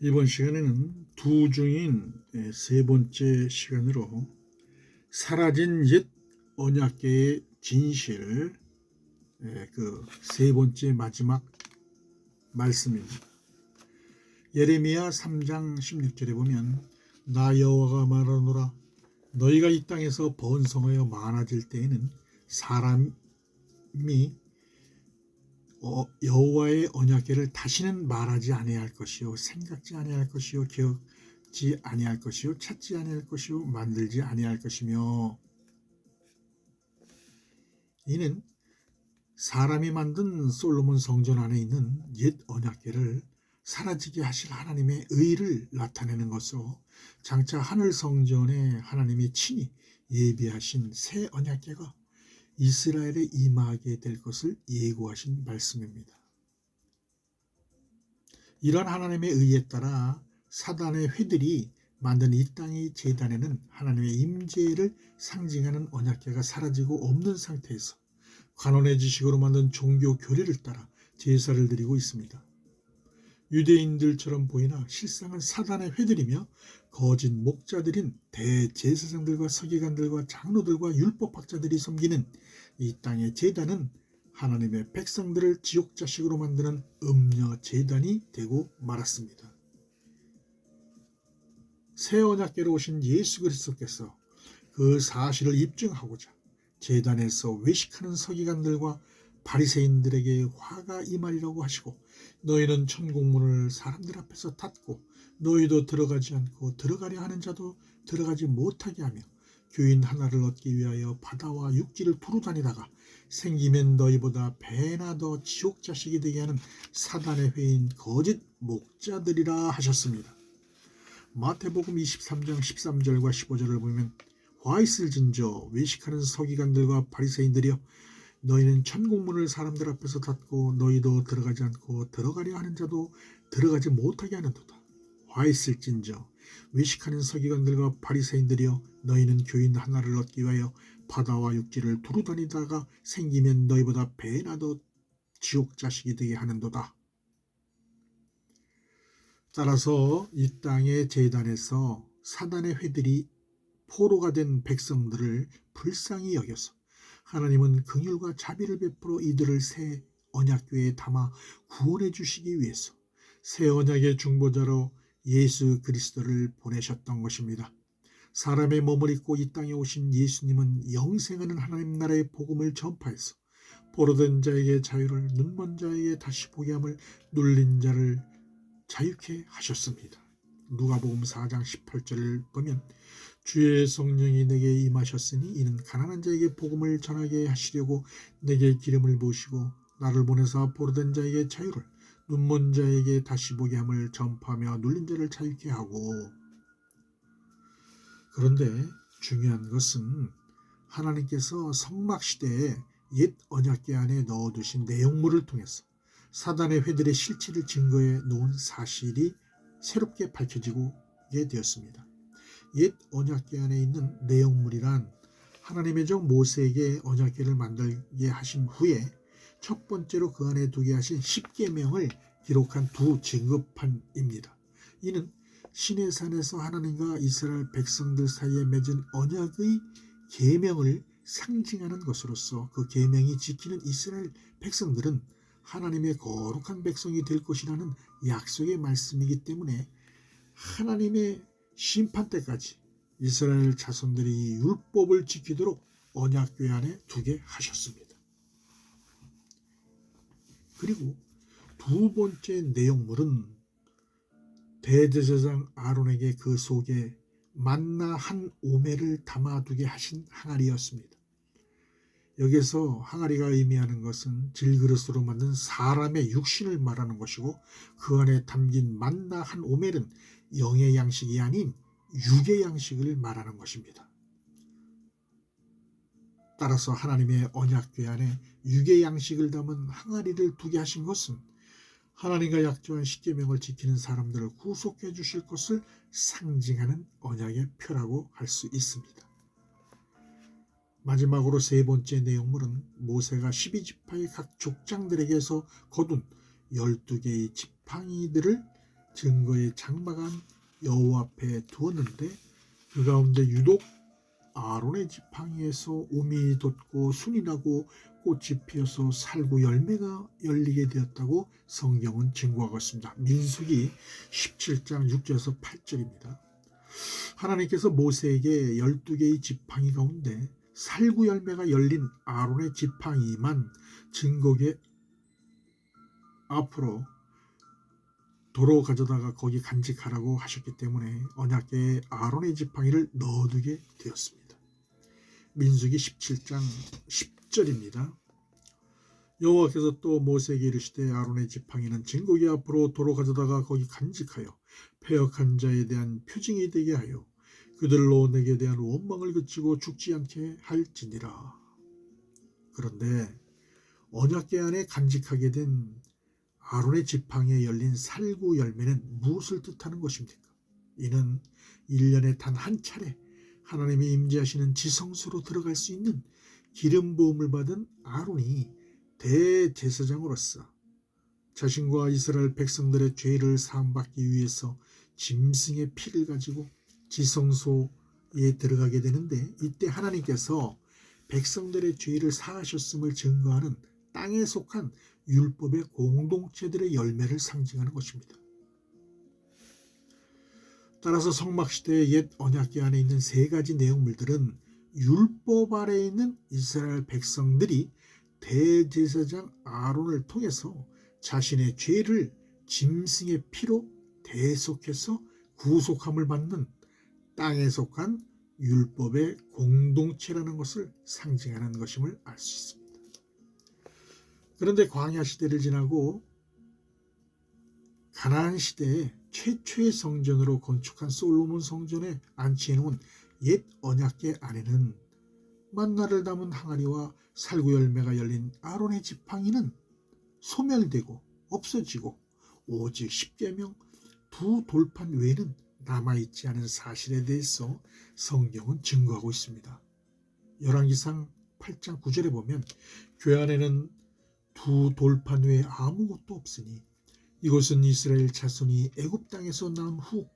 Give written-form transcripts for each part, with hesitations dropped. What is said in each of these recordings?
이번 시간에는 두 중인 세 번째 시간으로 사라진 옛 언약궤의 진실, 그 세 번째 마지막 말씀입니다. 예레미야 3장 16절에 보면 나 여호와가 말하노라 너희가 이 땅에서 번성하여 많아질 때에는 사람이 여호와의 언약궤를 다시는 말하지 아니할 것이요 생각지 아니할 것이요 기억지 아니할 것이요 찾지 아니할 것이요 만들지 아니할 것이며, 이는 사람이 만든 솔로몬 성전 안에 있는 옛 언약궤를 사라지게 하실 하나님의 의를 나타내는 것으로 장차 하늘 성전에 하나님이 친히 예비하신 새 언약궤가 이스라엘에 임하게 될 것을 예고하신 말씀입니다. 이런 하나님의 의에 따라 사단의 회들이 만든 이 땅의 제단에는 하나님의 임재를 상징하는 언약궤가 사라지고 없는 상태에서 관원의 지식으로 만든 종교 교리를 따라 제사를 드리고 있습니다. 유대인들처럼 보이나 실상은 사단의 회들이며 거짓 목자들인 대제사장들과 서기관들과 장로들과 율법학자들이 섬기는 이 땅의 제단은 하나님의 백성들을 지옥 자식으로 만드는 음녀 제단이 되고 말았습니다. 새 언약궤로 오신 예수 그리스도께서 그 사실을 입증하고자 제단에서 외식하는 서기관들과 바리새인들에게 화가 임하리라고 하시고 너희는 천국문을 사람들 앞에서 닫고 너희도 들어가지 않고 들어가려 하는 자도 들어가지 못하게 하며 교인 하나를 얻기 위하여 바다와 육지를 두루 다니다가 생기면 너희보다 배나 더 지옥 자식이 되게 하는 사단의 회인 거짓 목자들이라 하셨습니다. 마태복음 23장 13절과 15절을 보면 화 있을진저 외식하는 서기관들과 바리새인들이여 너희는 천국문을 사람들 앞에서 닫고 너희도 들어가지 않고 들어가려 하는 자도 들어가지 못하게 하는도다. 화 있을진저 외식하는 서기관들과 바리새인들이여 너희는 교인 하나를 얻기 위하여 바다와 육지를 두루 다니다가 생기면 너희보다 배나 더 지옥 자식이 되게 하는도다. 따라서 이 땅의 제단에서 사단의 회들이 포로가 된 백성들을 불쌍히 여겨서 하나님은 긍휼과 자비를 베풀어 이들을 새 언약궤에 담아 구원해 주시기 위해서 새 언약의 중보자로 예수 그리스도를 보내셨던 것입니다. 사람의 몸을 입고 이 땅에 오신 예수님은 영생하는 하나님 나라의 복음을 전파해서 포로된 자에게 자유를, 눈먼 자에게 다시 보게 함을, 눌린 자를 자유케 하셨습니다. 누가복음 4장 18절을 보면 주의 성령이 내게 임하셨으니 이는 가난한 자에게 복음을 전하게 하시려고 내게 기름을 부으시고 나를 보내사 포로된 자에게 자유를, 눈먼 자에게 다시 보게 함을 전파하며 눌린 자를 자유케 하고. 그런데 중요한 것은 하나님께서 성막시대에 옛 언약궤 안에 넣어두신 내용물을 통해서 사단의 회들의 실체를 증거해 놓은 사실이 새롭게 밝혀지게 되었습니다. 옛 언약궤 안에 있는 내용물이란 하나님의 종 모세에게 언약궤를 만들게 하신 후에 첫 번째로 그 안에 두게 하신 십계명을 기록한 두 증거판입니다. 이는 시내산에서 하나님과 이스라엘 백성들 사이에 맺은 언약의 계명을 상징하는 것으로서 그 계명이 지키는 이스라엘 백성들은 하나님의 거룩한 백성이 될 것이라는 약속의 말씀이기 때문에 하나님의 심판 때까지 이스라엘 자손들이 율법을 지키도록 언약궤 안에 두게 하셨습니다. 그리고 두 번째 내용물은 대제사장 아론에게 그 속에 만나 한 오매를 담아두게 하신 항아리였습니다. 여기서 항아리가 의미하는 것은 질그릇으로 만든 사람의 육신을 말하는 것이고 그 안에 담긴 만나 한 오멜은 영의 양식이 아닌 육의 양식을 말하는 것입니다. 따라서 하나님의 언약궤 안에 육의 양식을 담은 항아리를 두게 하신 것은 하나님과 약조한 십계명을 지키는 사람들을 구속해 주실 것을 상징하는 언약의 표라고 할 수 있습니다. 마지막으로 세 번째 내용물은 모세가 12지파의 각 족장들에게서 거둔 12개의 지팡이들을 증거의 장막안 여호와 앞에 두었는데 그 가운데 유독 아론의 지팡이에서 오미 돋고 순이 나고 꽃이 피어서 살구 열매가 열리게 되었다고 성경은 증거하고 있습니다. 민수기 17장 6절에서 8절입니다. 하나님께서 모세에게 12개의 지팡이 가운데 살구 열매가 열린 아론의 지팡이만 증거계 앞으로 도로 가져다가 거기 간직하라고 하셨기 때문에 언약궤에 아론의 지팡이를 넣어두게 되었습니다. 민수기 17장 10절입니다. 여호와께서 또 모세에게 이르시되 아론의 지팡이는 증거궤 앞으로 도로 가져다가 거기 간직하여 패역한 자에 대한 표징이 되게 하여 그들로 내게 대한 원망을 그치고 죽지 않게 할지니라. 그런데 언약궤 안에 간직하게 된 아론의 지팡이에 열린 살구 열매는 무엇을 뜻하는 것입니까? 이는 1년에 단 한 차례 하나님이 임재하시는 지성소로 들어갈 수 있는 기름 부음을 받은 아론이 대제사장으로서 자신과 이스라엘 백성들의 죄를 사함받기 위해서 짐승의 피를 가지고 지성소에 들어가게 되는데, 이때 하나님께서 백성들의 죄를 사하셨음을 증거하는 땅에 속한 율법의 공동체들의 열매를 상징하는 것입니다. 따라서 성막시대의 옛 언약궤 안에 있는 세 가지 내용물들은 율법 아래에 있는 이스라엘 백성들이 대제사장 아론을 통해서 자신의 죄를 짐승의 피로 대속해서 구속함을 받는 땅에 속한 율법의 공동체라는 것을 상징하는 것임을 알 수 있습니다. 그런데 광야 시대를 지나고 가나안 시대에 최초의 성전으로 건축한 솔로몬 성전에 안치해놓은 옛 언약궤 안에는 만나를 담은 항아리와 살구 열매가 열린 아론의 지팡이는 소멸되고 없어지고 오직 십계명 두 돌판 외에는 남아있지 않은 사실에 대해서 성경은 증거하고 있습니다. 열왕기상 8장 9절에 보면 궤 안에는 두 돌판 외에 아무것도 없으니 이곳은 이스라엘 자손이 애굽 땅에서 난 후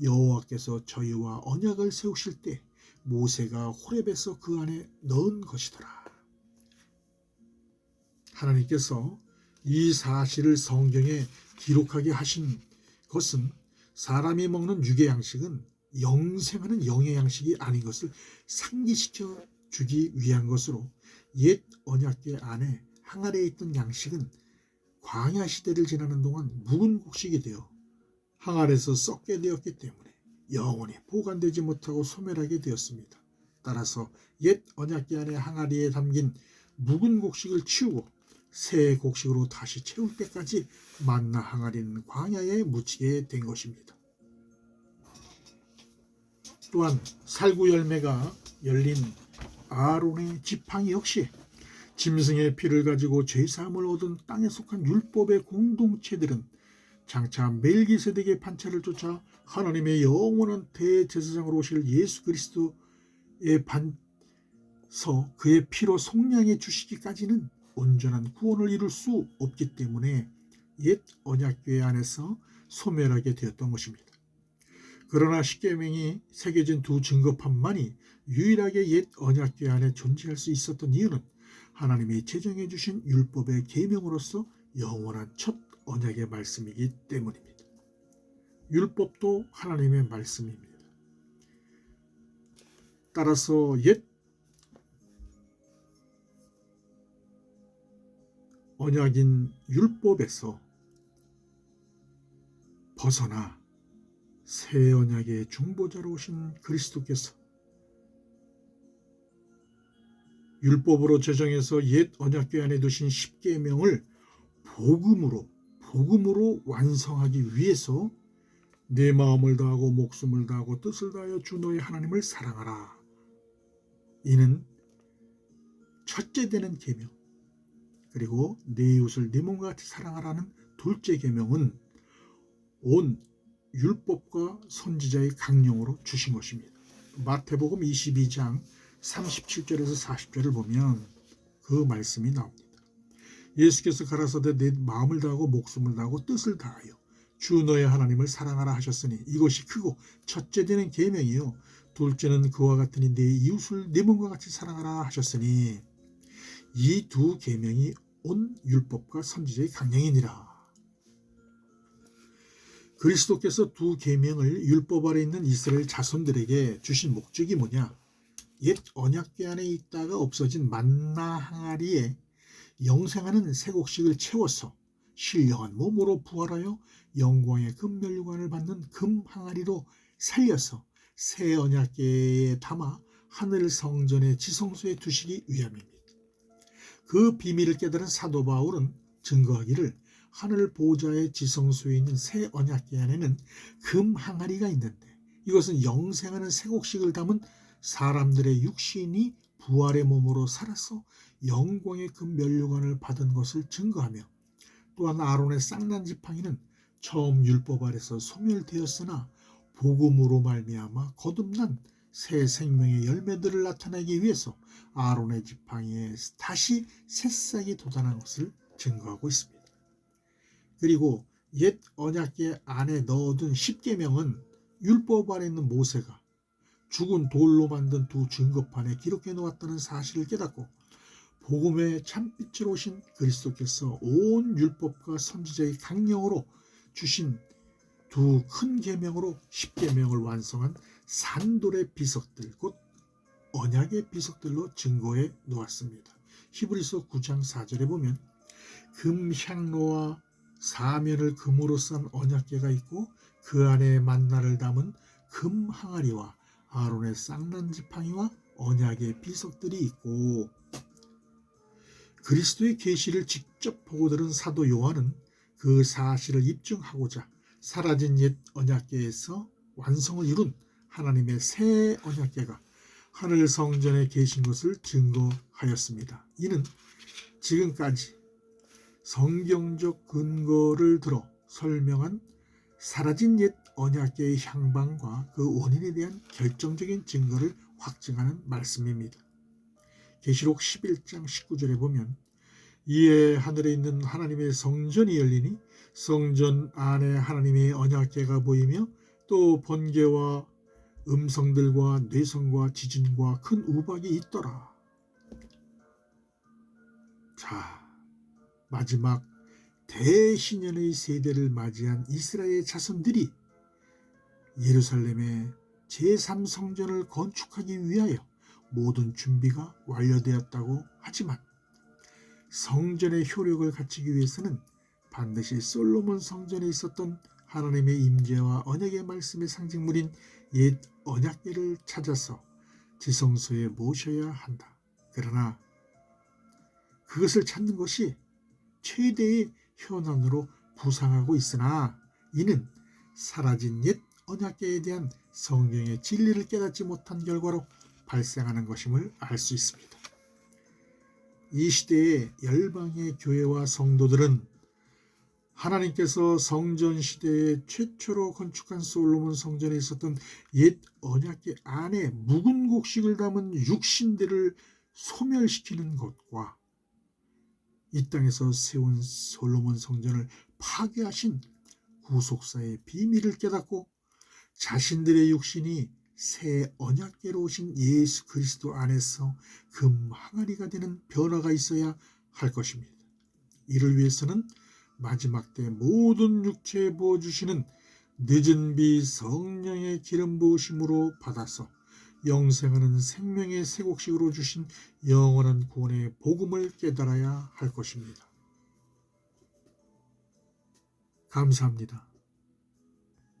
여호와께서 저희와 언약을 세우실 때 모세가 호렙에서 그 안에 넣은 것이더라. 하나님께서 이 사실을 성경에 기록하게 하신 것은 사람이 먹는 육의 양식은 영생하는 영의 양식이 아닌 것을 상기시켜 주기 위한 것으로, 옛 언약궤 안에 항아리에 있던 양식은 광야 시대를 지나는 동안 묵은 곡식이 되어 항아리에서 썩게 되었기 때문에 영원히 보관되지 못하고 소멸하게 되었습니다. 따라서 옛 언약궤 안에 항아리에 담긴 묵은 곡식을 치우고 새 곡식으로 다시 채울 때까지 만나 항아리는 광야에 묻히게 된 것입니다. 또한 살구 열매가 열린 아론의 지팡이 역시 짐승의 피를 가지고 죄사함을 얻은 땅에 속한 율법의 공동체들은 장차 멜기세덱의 판차를 쫓아 하나님의 영원한 대제사장으로 오실 예수 그리스도의 반서 그의 피로 속량해 주시기까지는 온전한 구원을 이룰 수 없기 때문에 옛 언약궤 안에서 소멸하게 되었던 것입니다. 그러나 십계명이 새겨진 두 증거판만이 유일하게 옛 언약궤 안에 존재할 수 있었던 이유는 하나님이 제정해 주신 율법의 계명으로서 영원한 첫 언약의 말씀이기 때문입니다. 율법도 하나님의 말씀입니다. 따라서 옛 언약인 율법에서 벗어나 새 언약의 중보자로 오신 그리스도께서 율법으로 제정해서 옛 언약궤 안에 두신 십계명을 복음으로 완성하기 위해서 내 마음을 다하고 목숨을 다하고 뜻을 다하여 주 너의 하나님을 사랑하라. 이는 첫째 되는 계명, 그리고 내 이웃을 네 몸과 같이 사랑하라는 둘째 계명은 온 율법과 선지자의 강령으로 주신 것입니다. 마태복음 22장 37절에서 40절을 보면 그 말씀이 나옵니다. 예수께서 가라사대 내 마음을 다하고 목숨을 다하고 뜻을 다하여 주 너의 하나님을 사랑하라 하셨으니 이것이 크고 첫째 되는 계명이요 둘째는 그와 같으니 네 이웃을 네 몸과 같이 사랑하라 하셨으니 이 두 계명이 온 율법과 선지자의 강령이니라. 그리스도께서 두 계명을 율법 아래 있는 이스라엘 자손들에게 주신 목적이 뭐냐? 옛 언약궤 안에 있다가 없어진 만나 항아리에 영생하는 새 곡식을 채워서 신령한 몸으로 부활하여 영광의 금면류관을 받는 금 항아리로 살려서 새 언약궤에 담아 하늘 성전의 지성소에 두시기 위함입니다. 그 비밀을 깨달은 사도 바울은 증거하기를 하늘 보좌의 지성소에 있는 새 언약궤 안에는 금 항아리가 있는데 이것은 영생하는 새 곡식을 담은 사람들의 육신이 부활의 몸으로 살아서 영광의 금 면류관을 받은 것을 증거하며 또한 아론의 쌍난 지팡이는 처음 율법 아래서 소멸되었으나 복음으로 말미암아 거듭난 새 생명의 열매들을 나타내기 위해서 아론의 지팡이에 다시 새싹이 돋아난 것을 증거하고 있습니다. 그리고 옛 언약궤 안에 넣어둔 십계명은 율법 아래 있는 모세가 죽은 돌로 만든 두 증거판에 기록해 놓았다는 사실을 깨닫고 복음의 참빛으로 오신 그리스도께서 온 율법과 선지자의 강령으로 주신 두 큰 계명으로 십계명을 완성한 산돌의 비석들 곧 언약의 비석들로 증거해 놓았습니다. 히브리서 9장 4절에 보면 금향로와 사면을 금으로 싼 언약궤가 있고 그 안에 만나를 담은 금 항아리와 아론의 쌍난 지팡이와 언약의 비석들이 있고 그리스도의 계시를 직접 보고 들은 사도 요한은 그 사실을 입증하고자 사라진 옛 언약궤에서 완성을 이룬 하나님의 새 언약궤가 하늘 성전에 계신 것을 증거하였습니다. 이는 지금까지 성경적 근거를 들어 설명한 사라진 옛 언약궤의 향방과 그 원인에 대한 결정적인 증거를 확증하는 말씀입니다. 계시록 11장 19절에 보면 이에 하늘에 있는 하나님의 성전이 열리니 성전 안에 하나님의 언약궤가 보이며 또 번개와 음성들과 뇌성과 지진과 큰 우박이 있더라. 자, 마지막 대신년의 세대를 맞이한 이스라엘 자손들이 예루살렘의 제3성전을 건축하기 위하여 모든 준비가 완료되었다고 하지만 성전의 효력을 갖추기 위해서는 반드시 솔로몬 성전에 있었던 하나님의 임재와 언약의 말씀의 상징물인 옛 언약궤를 찾아서 지성소에 모셔야 한다. 그러나 그것을 찾는 것이 최대의 현안으로 부상하고 있으나 이는 사라진 옛 언약궤에 대한 성경의 진리를 깨닫지 못한 결과로 발생하는 것임을 알 수 있습니다. 이 시대의 열방의 교회와 성도들은 하나님께서 성전 시대에 최초로 건축한 솔로몬 성전에 있었던 옛 언약궤 안에 묵은 곡식을 담은 육신들을 소멸시키는 것과 이 땅에서 세운 솔로몬 성전을 파괴하신 구속사의 비밀을 깨닫고 자신들의 육신이 새 언약궤로 오신 예수 그리스도 안에서 금 항아리가 되는 변화가 있어야 할 것입니다. 이를 위해서는 마지막 때 모든 육체에 부어주시는 늦은 비 성령의 기름 부으심으로 받아서 영생하는 생명의 새 곡식으로 주신 영원한 구원의 복음을 깨달아야 할 것입니다. 감사합니다.